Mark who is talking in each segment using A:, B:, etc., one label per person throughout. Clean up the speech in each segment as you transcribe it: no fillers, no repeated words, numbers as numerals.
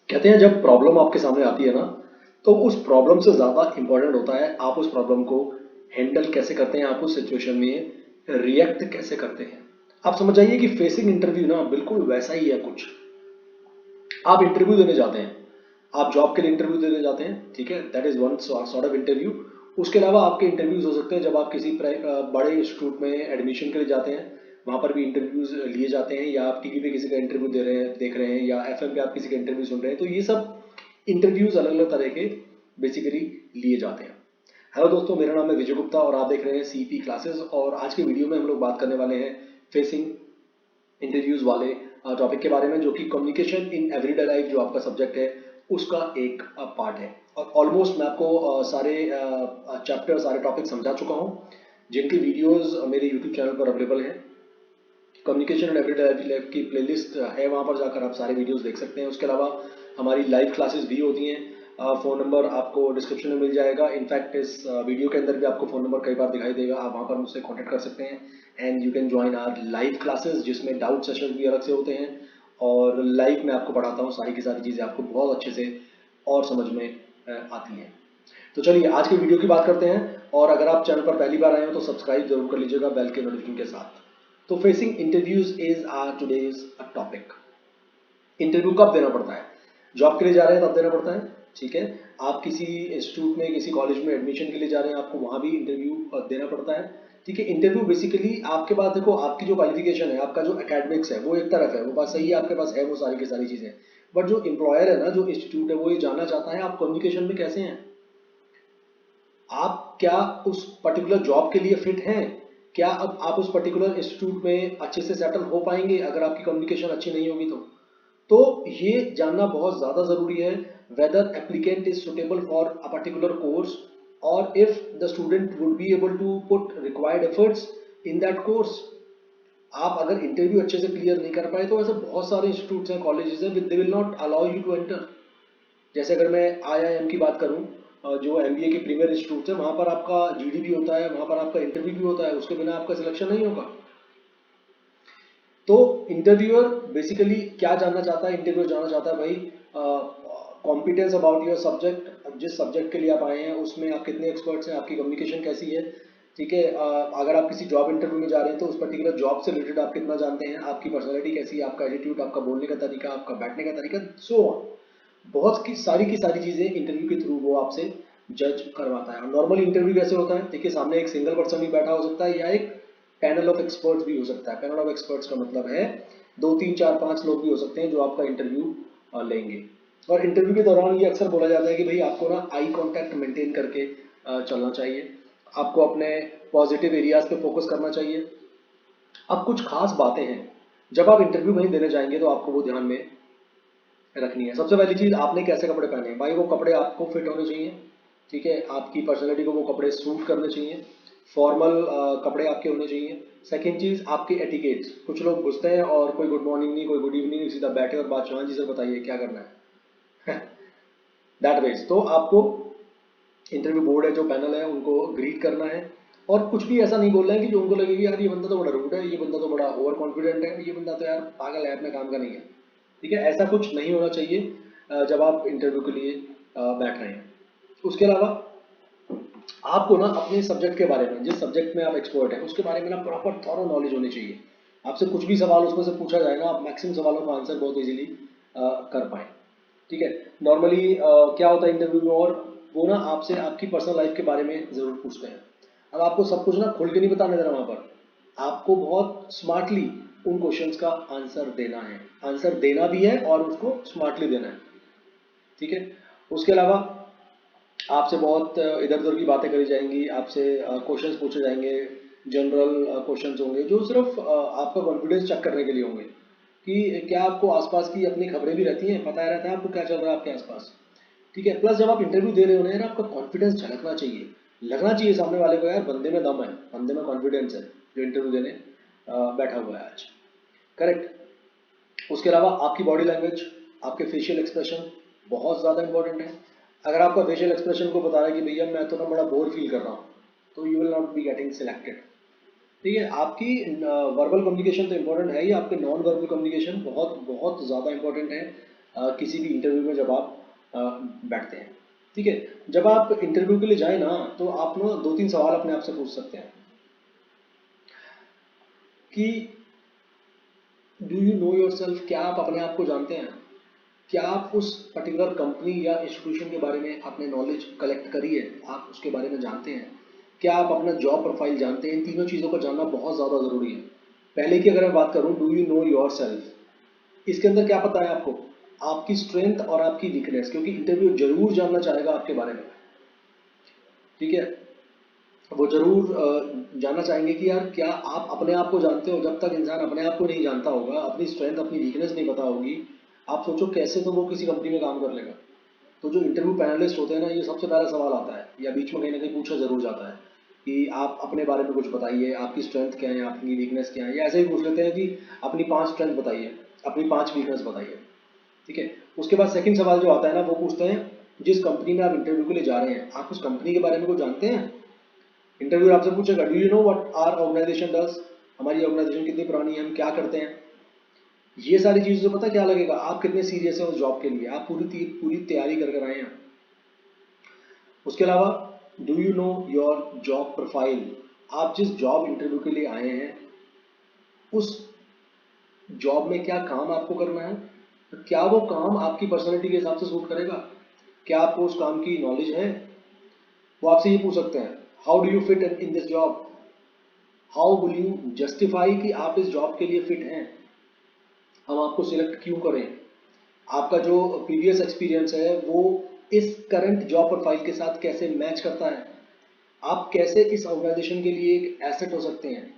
A: कहते हैं जब प्रॉब्लम आपके सामने आती है ना, तो उस प्रॉब्लम से ज़्यादा इंपॉर्टेंट होता है आप उस प्रॉब्लम को हैंडल कैसे करते हैं, आप उस सिचुएशन में रिएक्ट कैसे करते हैं। आप समझ जाइए कि फेसिंग इंटरव्यू ना बिल्कुल वैसा ही है कुछ। आप इंटरव्यू देने जाते हैं, आप जॉब के लिए इंटरव्यू देने जाते हैं, ठीक है, that is one sort of interview. उसके अलावा आपके इंटरव्यूज हो सकते हैं जब आप किसी बड़े इंस्टीट्यूट में एडमिशन के लिए जाते हैं, वहाँ पर भी इंटरव्यूज लिए जाते हैं, या आप टीवी पे किसी का इंटरव्यू दे रहे हैं देख रहे हैं, या एफएम पे आप किसी का इंटरव्यू सुन रहे हैं, तो ये सब इंटरव्यूज अलग अलग तरह के बेसिकली लिए जाते हैं। हेलो दोस्तों, मेरा नाम है विजय गुप्ता और आप देख रहे हैं सीपी क्लासेस। और आज के वीडियो में हम लोग बात करने वाले हैं फेसिंग इंटरव्यूज वाले टॉपिक के बारे में, जो कि कम्युनिकेशन इन एवरीडे लाइफ जो आपका सब्जेक्ट है उसका एक पार्ट है। और ऑलमोस्ट मैं आपको सारे चैप्टर सारे टॉपिक समझा चुका हूँ, जिनकी वीडियोस मेरे यूट्यूब चैनल पर अवेलेबल हैं। कम्युनिकेशन इन एवरीडे लाइफ की प्लेलिस्ट है, वहाँ पर जाकर आप सारे वीडियोस देख सकते हैं। उसके अलावा हमारी लाइव क्लासेस भी होती हैं। फ़ोन नंबर आपको डिस्क्रिप्शन में मिल जाएगा। इनफैक्ट इस वीडियो के अंदर भी आपको फ़ोन नंबर कई बार दिखाई देगा, आप वहाँ पर मुझसे कॉन्टैक्ट कर सकते हैं। And you can join our live classes, जिसमें डाउट सेशन भी अलग से होते हैं, और लाइव में आपको पढ़ाता हूँ, सारी की सारी चीज़ें आपको बहुत अच्छे से और समझ में आती हैं। तो चलिए आज के वीडियो की बात करते हैं। और अगर आप चैनल पर पहली बार आए हो तो सब्सक्राइब जरूर कर लीजिएगा बेल के नोटिफिकेशन के साथ। तो facing interviews is our today's a topic. Interview कब देना पड़ता है? जॉब के लिए जा रहे हैं तब देना पड़ता है, ठीक है। आप किसी इंस्टीट्यूट में किसी कॉलेज में एडमिशन के लिए जा रहे हैं, आपको वहाँ भी इंटरव्यू देना पड़ता है, ठीक है। इंटरव्यू बेसिकली आपके पास, देखो आपकी जो क्वालिफिकेशन है, आपका जो एकेडमिक्स है वो एक तरफ है, वो बात सही है, आपके पास है वो सारी की सारी चीज़ें। बट जो एम्प्लॉयर है ना, जो इंस्टीट्यूट है, वो ये जानना चाहता है आप कम्युनिकेशन में कैसे हैं। आप क्या उस पर्टिकुलर जॉब के लिए फिट हैं? क्या अब आप उस पर्टिकुलर इंस्टीट्यूट में अच्छे से सेटल हो पाएंगे अगर आपकी कम्युनिकेशन अच्छी नहीं होगी तो ये जानना बहुत ज़्यादा ज़रूरी है, whether applicant is suitable for a particular course, और if the student would be able to put required efforts in that course. आप अगर इंटरव्यू अच्छे से क्लियर नहीं कर पाए तो ऐसे बहुत सारे इंस्टीट्यूट्स हैं, कॉलेजेस हैं, they will not allow you to enter. जैसे अगर मैं आईआईएम की बात करूं, जो एमबीए के प्रीमियर इंस्टीट्यूट है, वहां पर आपका जीडी भी होता है, वहां पर आपका इंटरव्यू भी होता है, उसके बिना आपका सिलेक्शन नहीं होगा। तो इंटरव्यूअर बेसिकली क्या जानना चाहता है? इंटरव्यूअर जानना चाहता है भाई कॉम्पिटेंस अबाउट योर सब्जेक्ट, जिस सब्जेक्ट के लिए आप आए हैं उसमें आप कितने एक्सपर्ट्स हैं, आपकी कम्युनिकेशन कैसी है, ठीक है। अगर आप किसी जॉब इंटरव्यू में जा रहे हैं तो उस पर्टिकुलर जॉब से रिलेटेड आप कितना जानते हैं, आपकी पर्सनैलिटी कैसी है, आपका एटीट्यूड, आपका बोलने का तरीका, आपका बैठने का तरीका, सो ऑन। बहुत की सारी चीज़ें इंटरव्यू के थ्रू वो आपसे जज करवाता है। और नॉर्मल इंटरव्यू कैसे होता है? देखिए, सामने एक सिंगल पर्सन भी बैठा हो सकता है, या एक पैनल ऑफ एक्सपर्ट्स भी हो सकता है। पैनल ऑफ एक्सपर्ट्स का मतलब है दो तीन चार पांच लोग भी हो सकते हैं जो आपका इंटरव्यू लेंगे। और इंटरव्यू के दौरान ये अक्सर बोला जाता है कि भाई आपको ना आई कांटेक्ट मेंटेन करके चलना चाहिए, आपको अपने पॉजिटिव एरियाज पे फोकस करना चाहिए। अब कुछ खास बातें हैं, जब आप इंटरव्यू कहीं देने जाएंगे तो आपको वो ध्यान में रखनी है। सबसे पहली चीज़, आपने कैसे कपड़े पहने हैं भाई, वो कपड़े आपको फिट होने चाहिए, ठीक है। आपकी पर्सनैलिटी को वो कपड़े सूट करने चाहिए, फॉर्मल कपड़े आपके होने चाहिए। सेकेंड चीज़, आपके एटिकेट्स। कुछ लोग घुसते हैं और कोई गुड मॉर्निंग नहीं, कोई गुड इवनिंग नहीं, सीधा बैठे और बात, हाँ जी सर बताइए क्या करना है दैट वेज। तो आपको इंटरव्यू बोर्ड है, जो पैनल है, उनको ग्रीट करना है, और कुछ भी ऐसा नहीं बोलना है कि जो उनको लगे कि यार ये बंदा तो बड़ा रूड है, ये बंदा तो बड़ा ओवर कॉन्फिडेंट है, ये बंदा तो यार पागल है, अपने काम का नहीं है, ठीक है। ऐसा कुछ नहीं होना चाहिए जब आप इंटरव्यू के लिए बैठ रहे हैं। उसके अलावा आपको ना अपने सब्जेक्ट के बारे में, जिस सब्जेक्ट में आप एक्सपर्ट हैं उसके बारे में ना प्रॉपर थॉरो नॉलेज होनी चाहिए। आपसे कुछ भी सवाल उसमें से पूछा जाएगा, आप मैक्सिमम सवालों का आंसर बहुत इजीली कर पाएँ, ठीक है। नॉर्मली क्या होता है इंटरव्यू में, और वो ना आपसे आपकी पर्सनल लाइफ के बारे में ज़रूर पूछते हैं। अब आपको सब कुछ ना खुल के नहीं बताने देना वहाँ पर, आपको बहुत स्मार्टली उन क्वेश्चंस का आंसर देना है, आंसर देना भी है और उसको स्मार्टली देना है, ठीक है। उसके अलावा आपसे बहुत इधर उधर की बातें करी जाएंगी, आपसे क्वेश्चंस पूछे जाएंगे, जनरल क्वेश्चंस होंगे जो सिर्फ आपका कॉन्फिडेंस चेक करने के लिए होंगे, कि क्या आपको आसपास की अपनी खबरें भी रहती हैं, पता रहता है आपको क्या चल रहा है आपके आसपास, ठीक है। प्लस जब आप इंटरव्यू दे रहे हो ना यार, आपका कॉन्फिडेंस झलकना चाहिए, लगना चाहिए सामने वाले को यार बंदे में दम है, बंदे में कॉन्फिडेंस है, जो इंटरव्यू देने बैठा हुआ है आज, करेक्ट। उसके अलावा आपकी बॉडी लैंग्वेज, आपके फेशियल एक्सप्रेशन बहुत ज़्यादा इंपॉर्टेंट है। अगर आपका फेशियल एक्सप्रेशन को बता रहा है कि भैया मैं तो ना बड़ा बोर फील कर रहा हूँ, तो you will not be getting selected, ठीक है। आपकी वर्बल कम्युनिकेशन तो इंपॉर्टेंट है ही, आपके नॉन वर्बल कम्युनिकेशन बहुत बहुत ज़्यादा इंपॉर्टेंट है। किसी भी इंटरव्यू में जब आप बैठते हैं। ठीक है, जब आप इंटरव्यू के लिए जाए ना, तो आप ना 2-3 सवाल अपने आप से पूछ सकते हैं कि do you know your self, क्या आप अपने आप को जानते हैं? क्या आप उस पर्टिकुलर कंपनी या इंस्टीट्यूशन के बारे में आपने नॉलेज कलेक्ट करी है, आप उसके बारे में जानते हैं? क्या आप अपना जॉब प्रोफाइल जानते हैं? इन तीनों चीज़ों को जानना बहुत ज़्यादा ज़रूरी है। पहले की अगर मैं बात करूँ, do you know your self, इसके अंदर क्या पता है आपको? आपकी स्ट्रेंथ और आपकी वीकनेस, क्योंकि इंटरव्यू जरूर जानना चाहेगा आपके बारे में। ठीक है, वो जरूर जानना चाहेंगे कि यार क्या आप अपने आप को जानते हो? जब तक इंसान अपने आप को नहीं जानता होगा, अपनी स्ट्रेंथ अपनी वीकनेस नहीं पता होगी, आप सोचो कैसे तो वो किसी कंपनी में काम कर लेगा। तो जो इंटरव्यू पैनलिस्ट होते हैं ना, ये सबसे पहला सवाल आता है या बीच में कहीं ना कहीं पूछा जरूर जाता है कि आप अपने बारे में कुछ बताइए, आपकी स्ट्रेंथ क्या है, आपकी वीकनेस क्या है, या ऐसे ही पूछ लेते हैं कि अपनी 5 स्ट्रेंथ बताइए, अपनी 5 वीकनेस बताइए। ठीक है, उसके बाद सेकंड सवाल जो आता है ना, वो पूछते हैं जिस कंपनी में आप इंटरव्यू के लिए जा रहे हैं, आप उस कंपनी के बारे में कुछ जानते हैं? इंटरव्यू आपसे पूछेगा do you know what our organization does, हमारी ऑर्गेनाइजेशन कितनी पुरानी है, हम क्या करते हैं। ये सारी चीज़ से पता क्या लगेगा आप कितने सीरियस हैं उस जॉब के लिए, आप पूरी तैयारी कर कर आए हैं। उसके अलावा do you know your job profile, आप जिस जॉब इंटरव्यू के लिए आए हैं उस जॉब में क्या काम आपको करना है, तो क्या वो काम आपकी पर्सनैलिटी के हिसाब से सूट करेगा, क्या आपको उस काम की नॉलेज है। वो आपसे ये पूछ सकते हैं how do you fit in this job, how will you justify कि आप इस जॉब के लिए फिट हैं, हम आपको सिलेक्ट क्यों करें, आपका जो प्रीवियस एक्सपीरियंस है वो इस करंट जॉब प्रोफाइल के साथ कैसे मैच करता है, आप कैसे इस ऑर्गेनाइजेशन के लिए एक एसेट हो सकते हैं।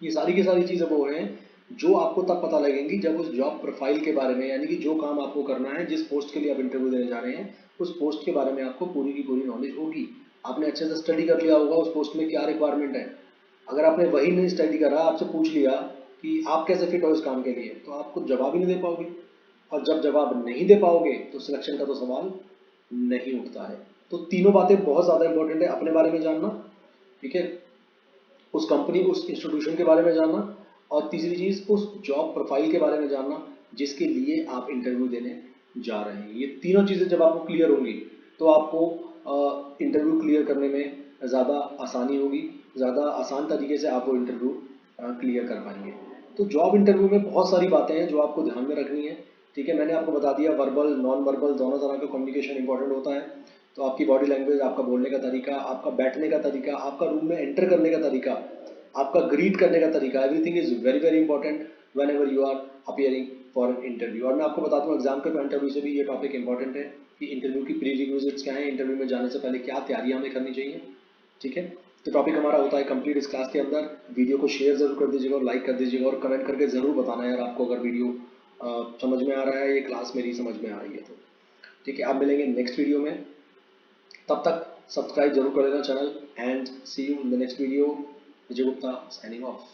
A: ये सारी की सारी चीज़ें वो हैं जो आपको तब पता लगेंगी जब उस जॉब प्रोफाइल के बारे में, यानी कि जो काम आपको करना है, जिस पोस्ट के लिए आप इंटरव्यू देने जा रहे हैं, उस पोस्ट के बारे में आपको पूरी की पूरी नॉलेज होगी। आपने अच्छे से स्टडी कर लिया होगा उस पोस्ट में क्या रिक्वायरमेंट है। अगर आपने वही नहीं स्टडी करा, आपसे पूछ लिया कि आप कैसे फिट हो इस काम के लिए, तो आप कुछ जवाब ही नहीं दे पाओगे, और जब जवाब नहीं दे पाओगे तो सिलेक्शन का तो सवाल नहीं उठता है। तो तीनों बातें बहुत ज़्यादा इंपॉर्टेंट है, अपने बारे में जानना, ठीक है, उस कंपनी उस इंस्टीट्यूशन के बारे में जानना, और तीसरी चीज़ उस जॉब प्रोफाइल के बारे में जानना जिसके लिए आप इंटरव्यू देने जा रहे हैं। ये तीनों चीज़ें जब आपको क्लियर होंगी तो आपको इंटरव्यू क्लियर करने में ज़्यादा आसानी होगी, ज़्यादा आसान तरीके से आप वो इंटरव्यू क्लियर कर पाएंगे। तो जॉब इंटरव्यू में बहुत सारी बातें हैं जो आपको ध्यान में रखनी है। ठीक है, मैंने आपको बता दिया वर्बल नॉन वर्बल दोनों तरह का कम्युनिकेशन इंपॉर्टेंट होता है। तो आपकी बॉडी लैंग्वेज, आपका बोलने का तरीका, आपका बैठने का तरीका, आपका रूम में एंटर करने का तरीका, आपका ग्रीट करने का तरीका, everything is very very important whenever you are appearing for an interview. और मैं आपको बता दूं एग्जाम के पॉइंट ऑफ व्यू से भी ये टॉपिक इंपॉर्टेंट है कि इंटरव्यू की प्री रिक्विजिट्स क्या है, इंटरव्यू में जाने से पहले क्या तैयारी हमें करनी चाहिए। ठीक है, तो टॉपिक हमारा होता है कंप्लीट इस क्लास के अंदर। वीडियो को शेयर जरूर कर दीजिएगा और लाइक कर दीजिएगा और कमेंट करके जरूर बताना यार आपको अगर वीडियो समझ में आ रहा है, ये क्लास मेरी समझ में आ रही है तो। ठीक है, आप मिलेंगे नेक्स्ट वीडियो में, तब तक सब्सक्राइब जरूर कर लेना channel, and see you in the next video. Vijay Gupta signing of.